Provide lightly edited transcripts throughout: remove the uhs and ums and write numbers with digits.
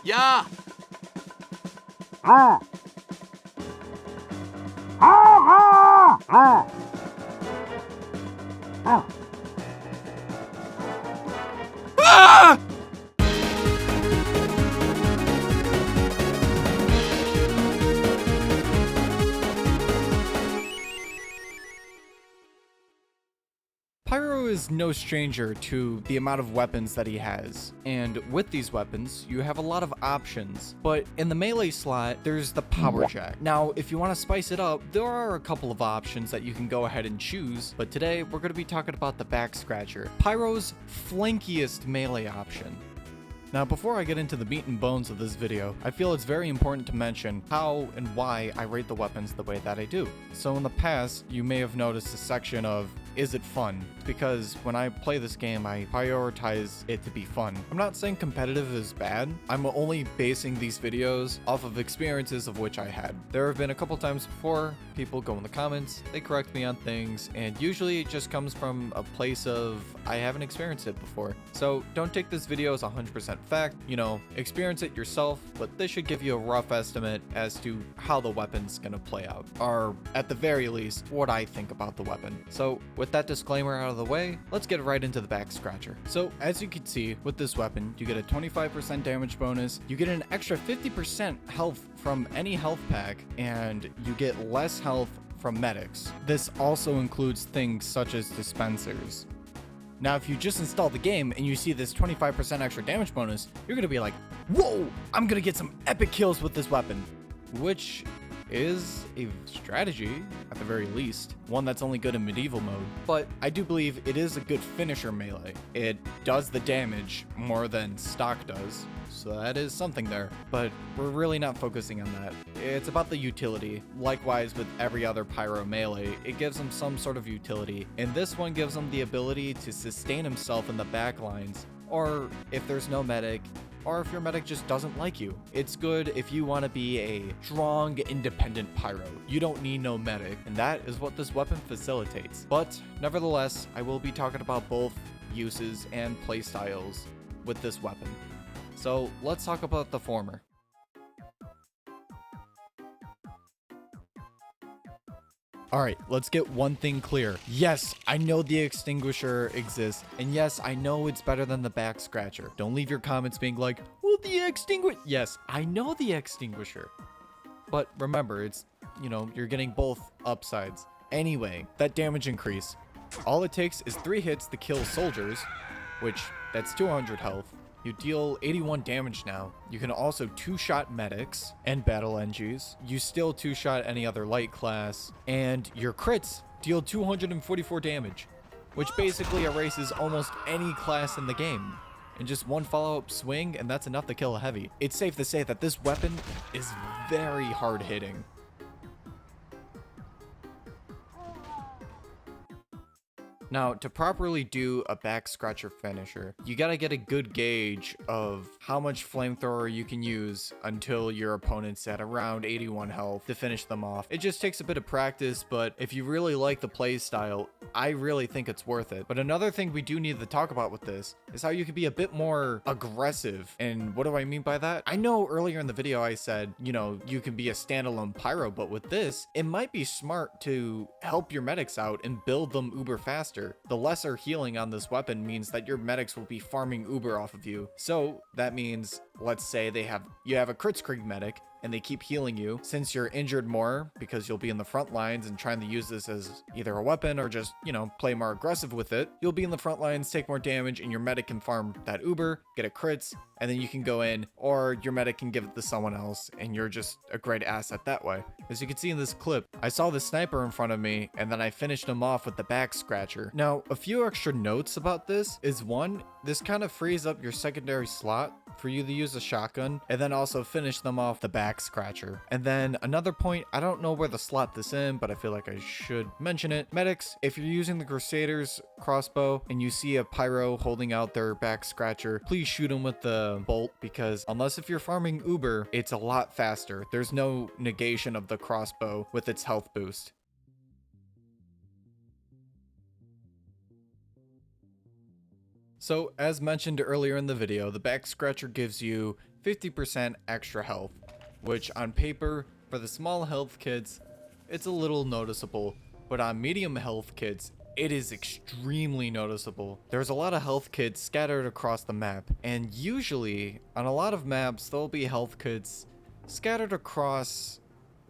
Yeah. Ah! Pyro is no stranger to the amount of weapons that he has, and with these weapons, you have a lot of options, but in the melee slot, there's the power jack. Now, if you want to spice it up, there are a couple of options that you can go ahead and choose, but today, we're going to be talking about the back scratcher, Pyro's flankiest melee option. Now, before I get into the meat and bones of this video, I feel it's very important to mention how and why I rate the weapons the way that I do. So in the past, you may have noticed a section of, is it fun? Because when I play this game, I prioritize it to be fun. I'm not saying competitive is bad. I'm only basing these videos off of experiences of which I had. There have been a couple times before, people go in the comments, they correct me on things, and usually it just comes from a place of, I haven't experienced it before. So don't take this video as 100% fact, experience it yourself, but this should give you a rough estimate as to how the weapon's gonna play out, or at the very least, what I think about the weapon. So with that disclaimer out of the way, let's get right into the back scratcher. So as you can see, with this weapon, you get a 25% damage bonus, you get an extra 50% health from any health pack, and you get less health from medics. This also includes things such as dispensers. Now, if you just install the game and you see this 25% extra damage bonus, you're gonna be like, whoa, I'm gonna get some epic kills with this weapon, which is a strategy at the very least, one that's only good in medieval mode, but I do believe it is a good finisher melee. It does the damage more than stock does, so that is something there, but we're really not focusing on that. It's about the utility. Likewise with every other Pyro melee, it gives him some sort of utility, and this one gives him the ability to sustain himself in the back lines, or if there's no medic, or if your medic just doesn't like you. It's good if you want to be a strong, independent Pyro. You don't need no medic, and that is what this weapon facilitates. But nevertheless, I will be talking about both uses and playstyles with this weapon. So let's talk about the former. Alright, let's get one thing clear. Yes, I know the extinguisher exists, and yes, I know it's better than the back scratcher. Don't leave your comments being like, well, the extinguisher. Yes, I know the extinguisher. But remember, it's, you're getting both upsides. Anyway, that damage increase. All it takes is 3 hits to kill soldiers, which that's 200 health. You deal 81 damage now. You can also 2-shot medics and battle NGs. You still 2-shot any other light class, and your crits deal 244 damage, which basically erases almost any class in the game. In just one follow-up swing, and that's enough to kill a heavy. It's safe to say that this weapon is very hard hitting. Now, to properly do a back scratcher finisher, you gotta get a good gauge of how much flamethrower you can use until your opponent's at around 81 health to finish them off. It just takes a bit of practice, but if you really like the playstyle, I really think it's worth it. But another thing we do need to talk about with this is how you can be a bit more aggressive. And what do I mean by that? I know earlier in the video I said, you can be a standalone Pyro, but with this, it might be smart to help your medics out and build them uber faster. The lesser healing on this weapon means that your medics will be farming uber off of you. So that means, let's say you have a Kritzkrieg medic and they keep healing you. Since you're injured more because you'll be in the front lines and trying to use this as either a weapon or just, play more aggressive with it, you'll be in the front lines, take more damage, and your medic can farm that uber, get a crits, and then you can go in, or your medic can give it to someone else, and you're just a great asset that way. As you can see in this clip, I saw the sniper in front of me, and then I finished him off with the back scratcher. Now, a few extra notes about this is one, this kind of frees up your secondary slot for you to use a shotgun, and then also finish them off the back scratcher. And then another point, I don't know where to slot this in, but I feel like I should mention it. Medics, if you're using the Crusaders crossbow and you see a Pyro holding out their back scratcher, please shoot him with the bolt, because unless if you're farming uber, it's a lot faster. There's no negation of the crossbow with its health boost. So as mentioned earlier in the video, the back scratcher gives you 50% extra health, which on paper, for the small health kits, it's a little noticeable, but on medium health kits, it is extremely noticeable. There's a lot of health kits scattered across the map, and usually on a lot of maps, there'll be health kits scattered across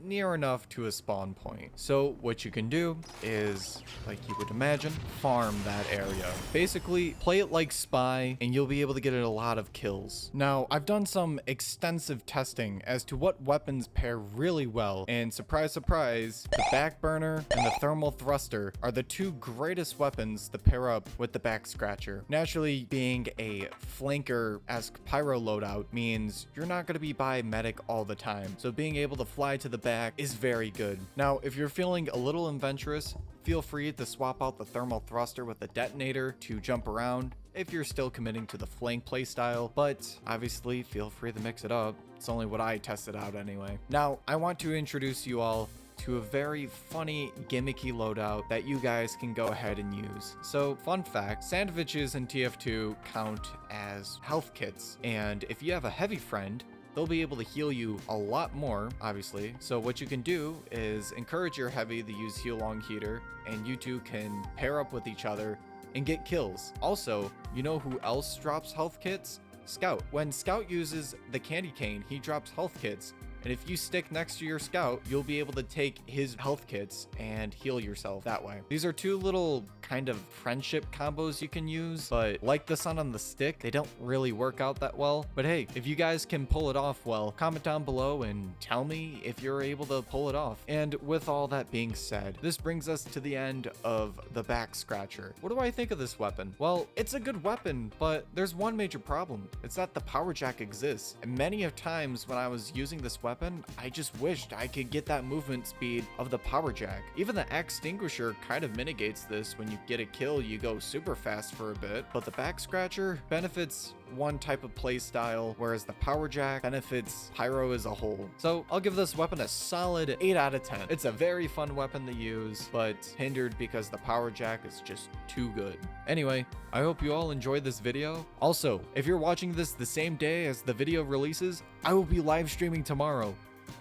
near enough to a spawn point. So what you can do is, like you would imagine, farm that area. Basically, play it like Spy, and you'll be able to get a lot of kills. Now, I've done some extensive testing as to what weapons pair really well, and surprise, surprise, the back burner and the thermal thruster are the two greatest weapons to pair up with the back scratcher. Naturally, being a flanker-esque pyro loadout means you're not going to be by medic all the time, so being able to fly to the back is very good. Now, if you're feeling a little adventurous, feel free to swap out the thermal thruster with the detonator to jump around if you're still committing to the flank playstyle, but obviously feel free to mix it up. It's only what I tested out anyway. Now, I want to introduce you all to a very funny gimmicky loadout that you guys can go ahead and use. So, fun fact, sandwiches in TF2 count as health kits, and if you have a heavy friend, they'll be able to heal you a lot more, obviously. So what you can do is encourage your heavy to use heal long heater, and you two can pair up with each other and get kills. Also, you know who else drops health kits? Scout. When Scout uses the candy cane, he drops health kits. And if you stick next to your Scout, you'll be able to take his health kits and heal yourself that way. These are two little kind of friendship combos you can use, but like the sun on the stick, they don't really work out that well. But hey, if you guys can pull it off well, comment down below and tell me if you're able to pull it off. And with all that being said, this brings us to the end of the back scratcher. What do I think of this weapon? Well, it's a good weapon, but there's one major problem. It's that the power jack exists. And many of times when I was using this weapon, I just wished I could get that movement speed of the power jack. Even the extinguisher kind of mitigates this. When you get a kill, you go super fast for a bit, but the back scratcher benefits one type of play style, whereas the power jack benefits pyro as a whole. So I'll give this weapon a solid 8 out of 10. It's a very fun weapon to use, but hindered because the power jack is just too good. Anyway, I hope you all enjoyed this video. Also, if you're watching this the same day as the video releases, I will be live streaming tomorrow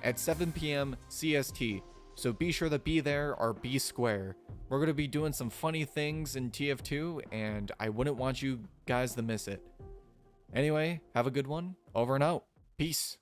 at 7 p.m. CST. So be sure to be there or be square. We're going to be doing some funny things in TF2, and I wouldn't want you guys to miss it. Anyway, have a good one. Over and out. Peace.